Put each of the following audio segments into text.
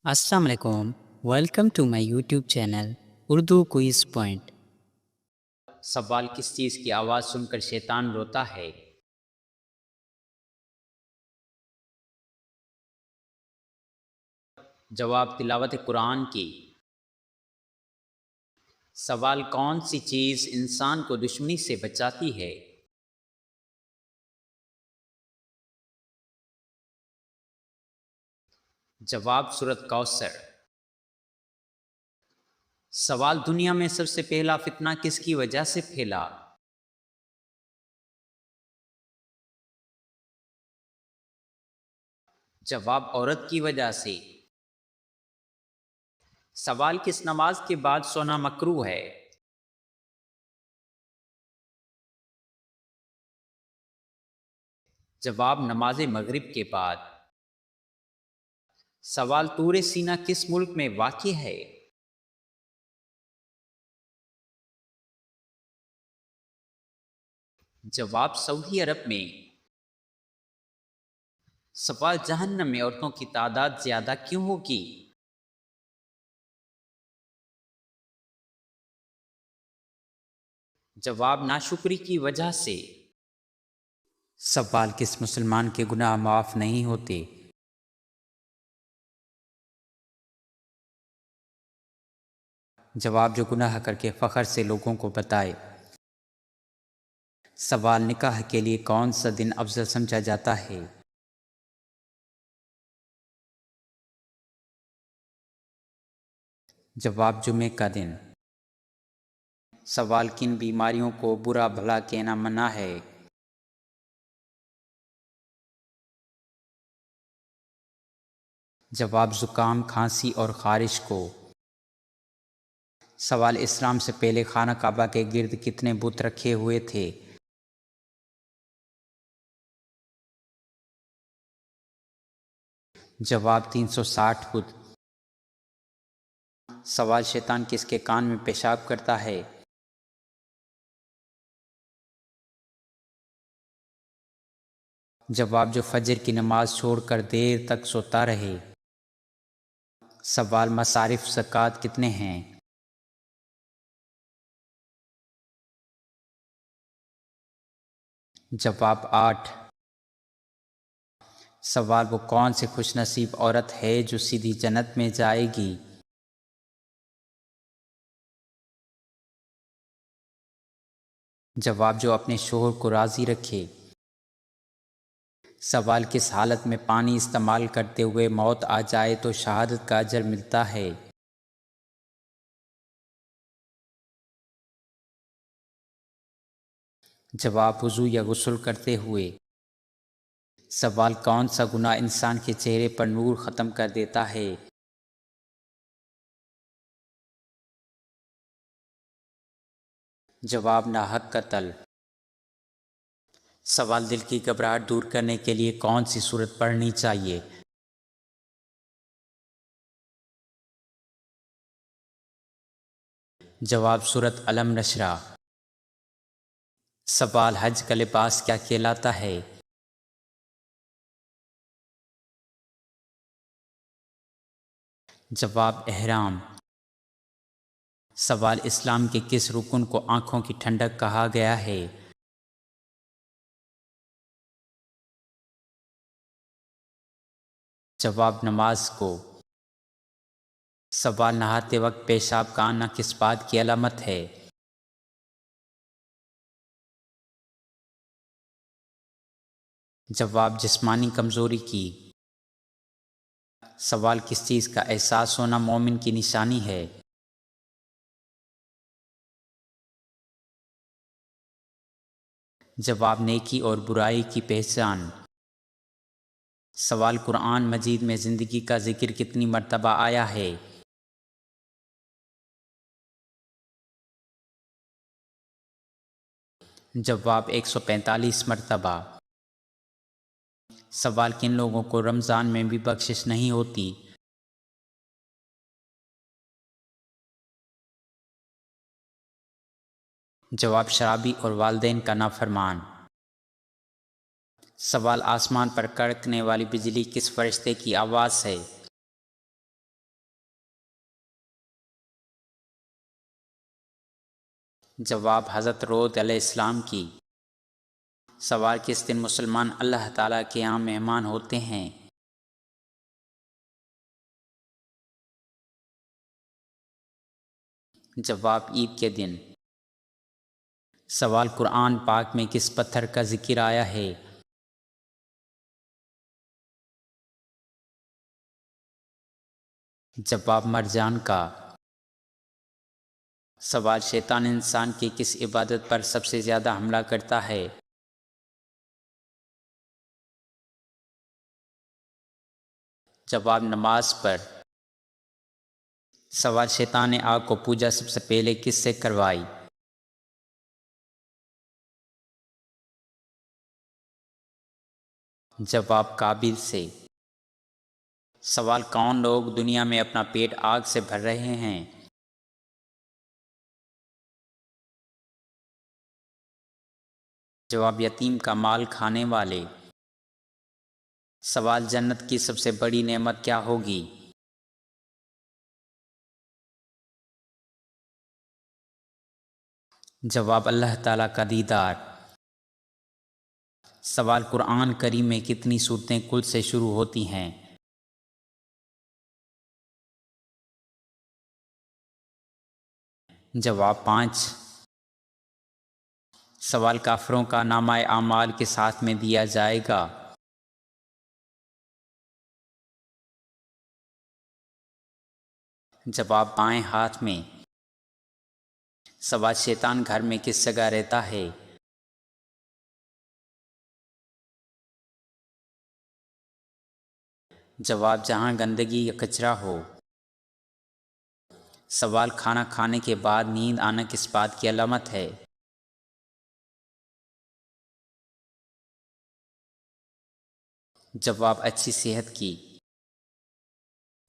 السلام علیکم، welcome to my YouTube channel Urdu quiz point. سوال کس چیز کی آواز سن کر شیطان روتا ہے؟ جواب تلاوت قرآن کی۔ سوال کون سی چیز انسان کو دشمنی سے بچاتی ہے؟ جواب سورۃ کوثر۔ سوال دنیا میں سب سے پہلا فتنہ کس کی وجہ سے پھیلا؟ جواب عورت کی وجہ سے۔ سوال کس نماز کے بعد سونا مکروہ ہے؟ جواب نماز مغرب کے بعد۔ سوال طور سینہ کس ملک میں واقع ہے؟ جواب سعودی عرب میں۔ سوال جہنم میں عورتوں کی تعداد زیادہ کیوں ہوگی؟ جواب ناشکری کی وجہ سے۔ سوال کس مسلمان کے گناہ معاف نہیں ہوتے؟ جواب جو گناہ کر کے فخر سے لوگوں کو بتائے۔ سوال نکاح کے لیے کون سا دن افضل سمجھا جاتا ہے؟ جواب جمعے کا دن۔ سوال کن بیماریوں کو برا بھلا کہنا منع ہے؟ جواب زکام، کھانسی اور خارش کو۔ سوال اسلام سے پہلے خانہ کعبہ کے گرد کتنے بت رکھے ہوئے تھے؟ جواب 360 بت۔ سوال شیطان کس کے کان میں پیشاب کرتا ہے؟ جواب جو فجر کی نماز چھوڑ کر دیر تک سوتا رہے۔ سوال مصارف زکوٰۃ کتنے ہیں؟ جواب 8۔ سوال وہ کون سی خوش نصیب عورت ہے جو سیدھی جنت میں جائے گی؟ جواب جو اپنے شوہر کو راضی رکھے۔ سوال کس حالت میں پانی استعمال کرتے ہوئے موت آ جائے تو شہادت کا اجر ملتا ہے؟ جواب وضو یا غسل کرتے ہوئے۔ سوال کون سا گناہ انسان کے چہرے پر نور ختم کر دیتا ہے؟ جواب ناحق قتل۔ سوال دل کی گھبراہٹ دور کرنے کے لیے کون سی سورت پڑھنی چاہیے؟ جواب سورت الم نشرہ۔ سوال حج کا لباس کیا کہلاتا ہے؟ جواب احرام۔ سوال اسلام کے کس رکن کو آنکھوں کی ٹھنڈک کہا گیا ہے؟ جواب نماز کو۔ سوال نہاتے وقت پیشاب کا آنا کس بات کی علامت ہے؟ جواب جسمانی کمزوری کی۔ سوال کس چیز کا احساس ہونا مومن کی نشانی ہے؟ جواب نیکی اور برائی کی پہچان۔ سوال قرآن مجید میں زندگی کا ذکر کتنی مرتبہ آیا ہے؟ جواب 145 مرتبہ۔ سوال کن لوگوں کو رمضان میں بھی بخشش نہیں ہوتی؟ جواب شرابی اور والدین کا نافرمان۔ سوال آسمان پر کڑکنے والی بجلی کس فرشتے کی آواز ہے؟ جواب حضرت لوط علیہ السلام کی۔ سوال: کس دن مسلمان اللہ تعالیٰ کے یہاں مہمان ہوتے ہیں؟ جواب: عید کے دن۔ سوال: قرآن پاک میں کس پتھر کا ذکر آیا ہے؟ جواب: مرجان کا۔ سوال: شیطان انسان کی کس عبادت پر سب سے زیادہ حملہ کرتا ہے؟ جواب: نماز پر۔ سوال: شیطان نے آگ کو پوجا سب سے پہلے کس سے کروائی؟ جواب: قابیل سے۔ سوال: کون لوگ دنیا میں اپنا پیٹ آگ سے بھر رہے ہیں؟ جواب: یتیم کا مال کھانے والے۔ سوال: جنت کی سب سے بڑی نعمت کیا ہوگی؟ جواب: اللہ تعالیٰ کا دیدار۔ سوال: قرآن کریم میں کتنی سورتیں کل سے شروع ہوتی ہیں؟ جواب: 5۔ سوال: کافروں کا نامہ اعمال کس ہاتھ میں دیا جائے گا؟ جواب: بائیں ہاتھ میں۔ سوال: شیطان گھر میں کس جگہ رہتا ہے؟ جواب: جہاں گندگی یا کچرا ہو۔ سوال: کھانا کھانے کے بعد نیند آنا کس بات کی علامت ہے؟ جواب: اچھی صحت کی۔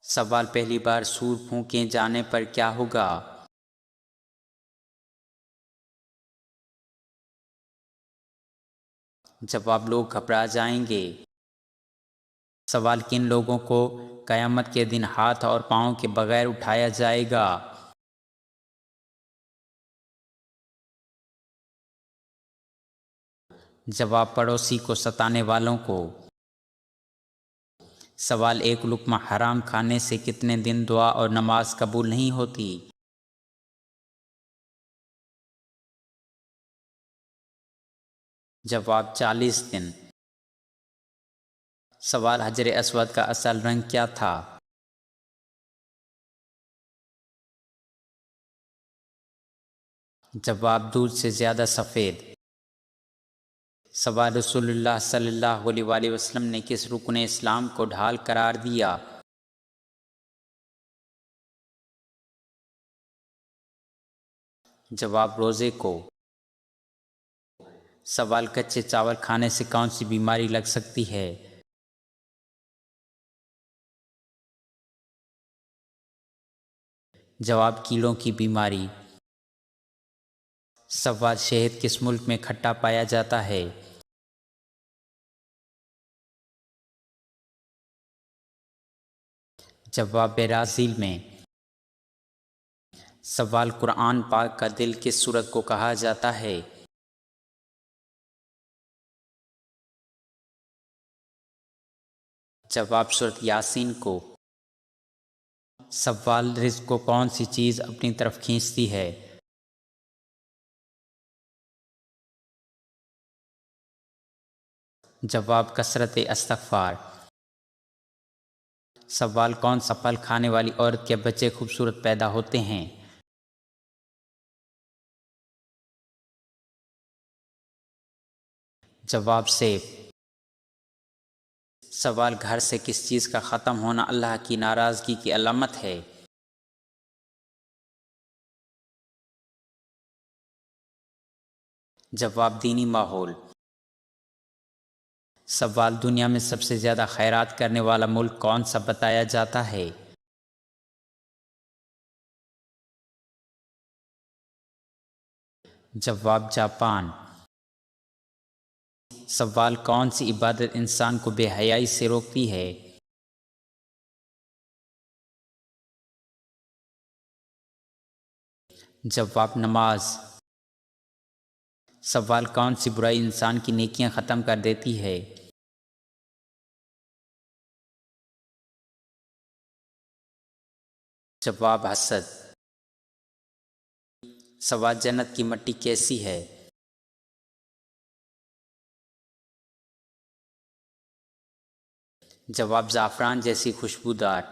سوال: پہلی بار سور پھونکے جانے پر کیا ہوگا؟ جواب: لوگ گھبرا جائیں گے۔ سوال: کن لوگوں کو قیامت کے دن ہاتھ اور پاؤں کے بغیر اٹھایا جائے گا؟ جواب: پڑوسی کو ستانے والوں کو۔ سوال: ایک لقمہ حرام کھانے سے کتنے دن دعا اور نماز قبول نہیں ہوتی؟ جواب: 40 دن۔ سوال: حجر اسود کا اصل رنگ کیا تھا؟ جواب: دودھ سے زیادہ سفید۔ سوال: رسول اللہ صلی اللہ علیہ وآلہ وسلم نے کس رکن اسلام کو ڈھال قرار دیا؟ جواب: روزے کو۔ سوال: کچے چاول کھانے سے کون سی بیماری لگ سکتی ہے؟ جواب: کیڑوں کی بیماری۔ سوال: شہد کس ملک میں کھٹا پایا جاتا ہے؟ جواب: برازیل میں۔ سوال: قرآن پاک کا دل کس سورت کو کہا جاتا ہے؟ جواب: سورت یاسین کو۔ سوال: رزق کو کون سی چیز اپنی طرف کھینچتی ہے؟ جواب: کثرت استغفار۔ سوال: کون سا پھل کھانے والی عورت کے بچے خوبصورت پیدا ہوتے ہیں؟ جواب: سیب۔ سوال: گھر سے کس چیز کا ختم ہونا اللہ کی ناراضگی کی علامت ہے؟ جواب: دینی ماحول۔ سوال: دنیا میں سب سے زیادہ خیرات کرنے والا ملک کون سا بتایا جاتا ہے؟ جواب: جاپان۔ سوال: کون سی عبادت انسان کو بے حیائی سے روکتی ہے؟ جواب: نماز۔ سوال کون سی برائی انسان کی نیکیاں ختم کر دیتی ہے؟ جواب حسد۔ سوال جنت کی مٹی کیسی ہے؟ جواب زعفران جیسی خوشبودار۔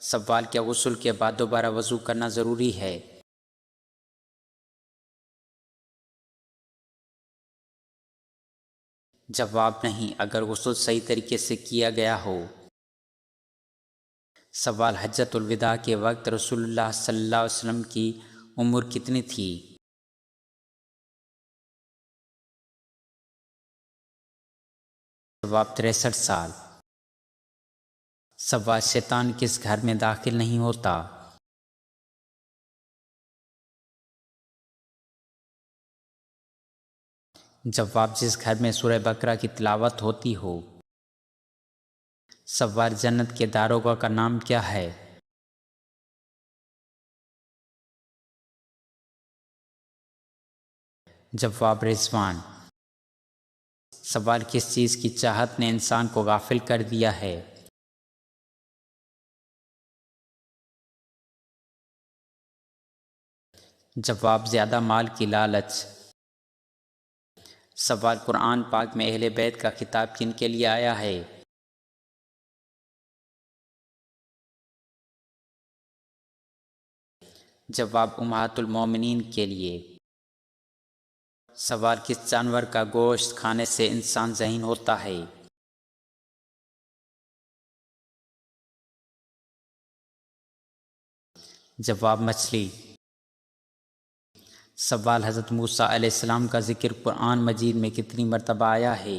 سوال کیا غسل کے بعد دوبارہ وضو کرنا ضروری ہے؟ جواب نہیں، اگر غسل صحیح طریقے سے کیا گیا ہو۔ سوال حجۃ الوداع کے وقت رسول اللہ صلی اللہ علیہ وسلم کی عمر کتنی تھی؟ جواب 63 سال۔ سوال شیطان کس گھر میں داخل نہیں ہوتا؟ جواب جس گھر میں سورہ بقرہ کی تلاوت ہوتی ہو۔ سوال جنت کے داروغہ کا نام کیا ہے؟ جواب رضوان۔ سوال کس چیز کی چاہت نے انسان کو غافل کر دیا ہے؟ جواب زیادہ مال کی لالچ۔ سوال قرآن پاک میں اہل بیت کا خطاب کن کے لیے آیا ہے؟ جواب امہات المومنین کے لیے۔ سوال کس جانور کا گوشت کھانے سے انسان ذہین ہوتا ہے؟ جواب مچھلی۔ سوال حضرت موسیٰ علیہ السلام کا ذکر قرآن مجید میں کتنی مرتبہ آیا ہے؟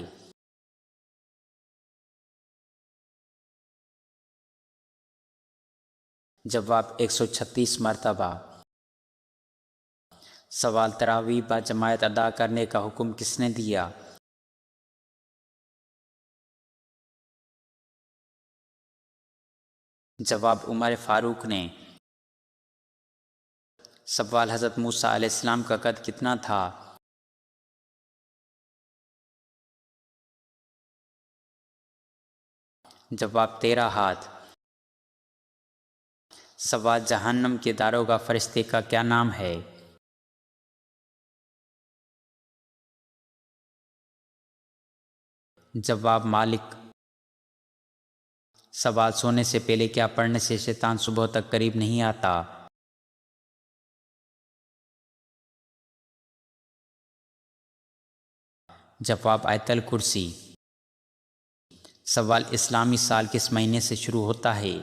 جواب 136 مرتبہ۔ سوال تراویح با جماعت ادا کرنے کا حکم کس نے دیا؟ جواب عمر فاروق نے۔ سوال حضرت موسیٰ علیہ السلام کا قد کتنا تھا؟ جواب 13 ہاتھ۔ سوال جہنم کے داروغہ فرشتے کا کیا نام ہے؟ جواب مالک۔ سوال سونے سے پہلے کیا پڑھنے سے شیطان صبح تک قریب نہیں آتا؟ جواب آیت الکرسی۔ سوال اسلامی سال کس مہینے سے شروع ہوتا ہے؟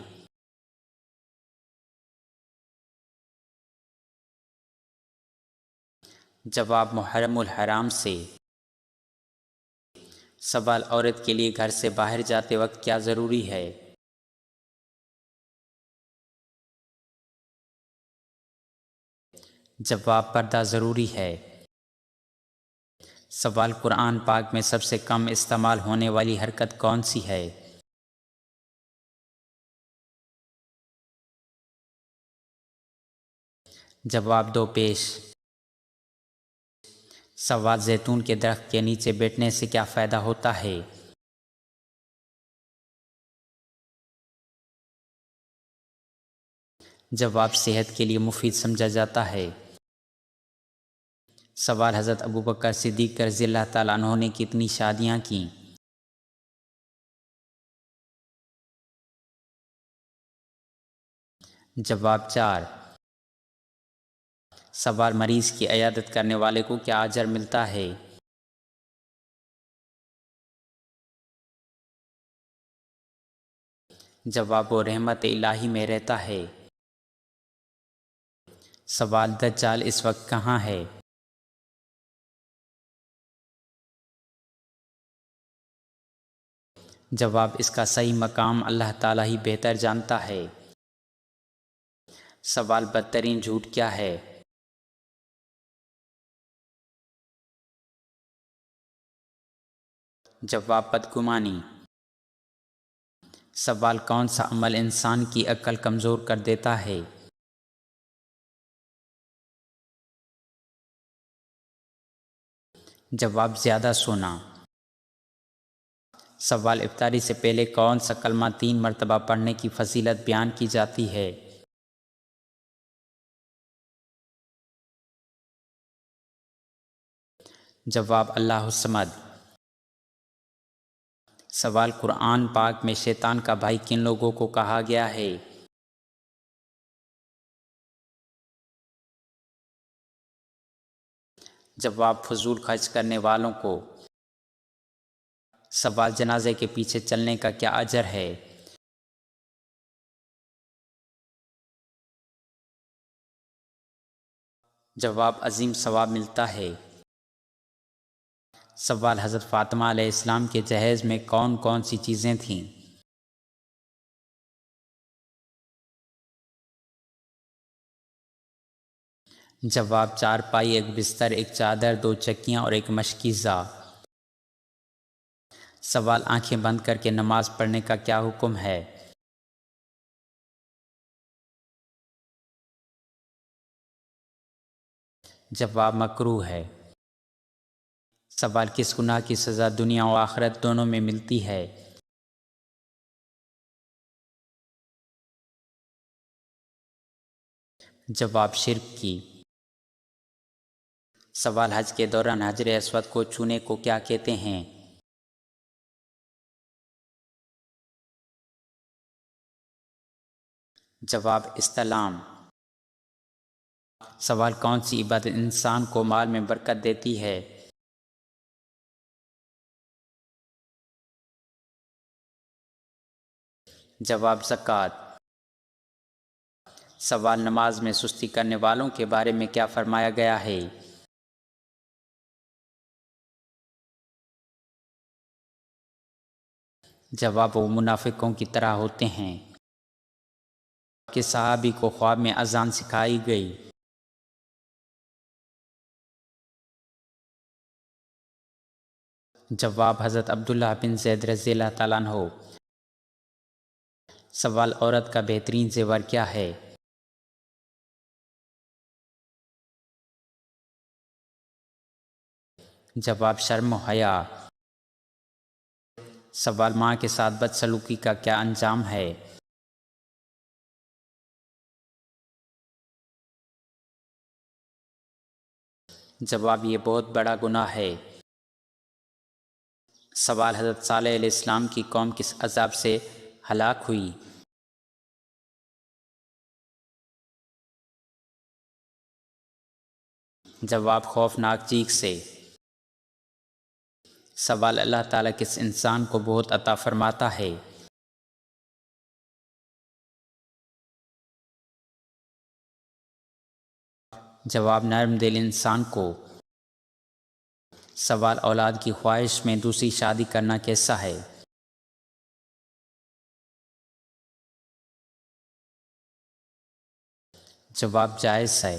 جواب محرم الحرام سے۔ سوال عورت کے لیے گھر سے باہر جاتے وقت کیا ضروری ہے؟ جواب پردہ ضروری ہے۔ سوال قرآن پاک میں سب سے کم استعمال ہونے والی حرکت کون سی ہے؟ جواب دو پیش۔ سوال زیتون کے درخت کے نیچے بیٹھنے سے کیا فائدہ ہوتا ہے؟ جواب صحت کے لیے مفید سمجھا جاتا ہے۔ سوال حضرت ابوبکر صدیق رضی اللہ تعالیٰ عنہ نے کتنی شادیاں کیں؟ جواب 4۔ سوال مریض کی عیادت کرنے والے کو کیا اجر ملتا ہے؟ جواب وہ رحمت الہی میں رہتا ہے۔ سوال دجال اس وقت کہاں ہے؟ جواب اس کا صحیح مقام اللہ تعالیٰ ہی بہتر جانتا ہے۔ سوال بدترین جھوٹ کیا ہے؟ جواب بدگمانی۔ سوال کون سا عمل انسان کی عقل کمزور کر دیتا ہے؟ جواب زیادہ سونا۔ سوال افطاری سے پہلے کون سا کلمہ 3 مرتبہ پڑھنے کی فضیلت بیان کی جاتی ہے؟ جواب اللہ الصمد۔ سوال قرآن پاک میں شیطان کا بھائی کن لوگوں کو کہا گیا ہے؟ جواب فضول خرچ کرنے والوں کو۔ سوال جنازے کے پیچھے چلنے کا کیا اجر ہے؟ جواب عظیم ثواب ملتا ہے۔ سوال حضرت فاطمہ علیہ السلام کے جہیز میں کون کون سی چیزیں تھیں؟ جواب 4 پائی، 1 بستر، 1 چادر، 2 چکیاں اور 1 مشکیزہ۔ سوال آنکھیں بند کر کے نماز پڑھنے کا کیا حکم ہے؟ جواب مکروہ ہے۔ سوال کس گناہ کی سزا دنیا و آخرت دونوں میں ملتی ہے؟ جواب شرک کی۔ سوال حج کے دوران حجر اسود کو چھونے کو کیا کہتے ہیں؟ جواب استلام۔ سوال کون سی عبادت انسان کو مال میں برکت دیتی ہے؟ جواب زکوٰۃ۔ سوال نماز میں سستی کرنے والوں کے بارے میں کیا فرمایا گیا ہے؟ جواب وہ منافقوں کی طرح ہوتے ہیں۔ کہ صحابی کو خواب میں اذان سکھائی گئی؟ جواب حضرت عبداللہ بن زید رضی اللہ تعالیٰ عنہ۔ سوال عورت کا بہترین زیور کیا ہے؟ جواب شرم و حیا۔ سوال ماں کے ساتھ بدسلوکی کا کیا انجام ہے؟ جواب یہ بہت بڑا گناہ ہے۔ سوال حضرت صالح علیہ السلام کی قوم کس عذاب سے ہلاک ہوئی؟ جواب خوفناک چیخ سے۔ سوال اللہ تعالیٰ کس انسان کو بہت عطا فرماتا ہے؟ جواب نرم دل انسان کو۔ سوال اولاد کی خواہش میں دوسری شادی کرنا کیسا ہے؟ جواب جائز ہے۔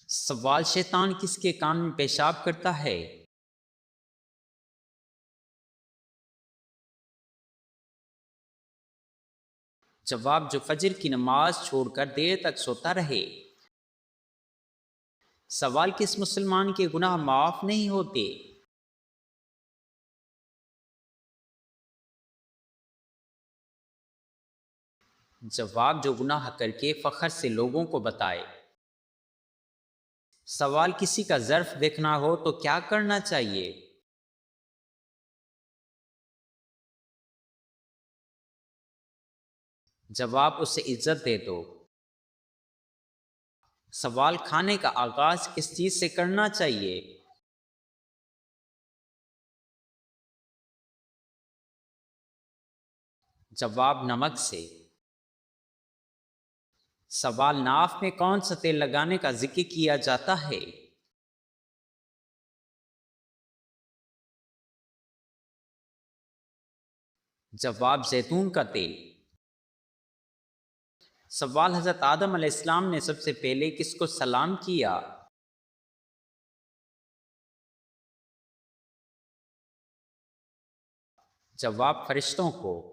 سوال شیطان کس کے کان میں پیشاب کرتا ہے؟ جواب جو فجر کی نماز چھوڑ کر دیر تک سوتا رہے۔ سوال کس مسلمان کے گناہ معاف نہیں ہوتے؟ جواب جو گناہ کر کے فخر سے لوگوں کو بتائے۔ سوال کسی کا ظرف دیکھنا ہو تو کیا کرنا چاہیے؟ جواب اسے عزت دے دو۔ سوال کھانے کا آغاز کس چیز سے کرنا چاہیے؟ جواب نمک سے۔ سوال ناف میں کون سا تیل لگانے کا ذکر کیا جاتا ہے؟ جواب زیتون کا تیل۔ سوال حضرت آدم علیہ السلام نے سب سے پہلے کس کو سلام کیا؟ جواب فرشتوں کو۔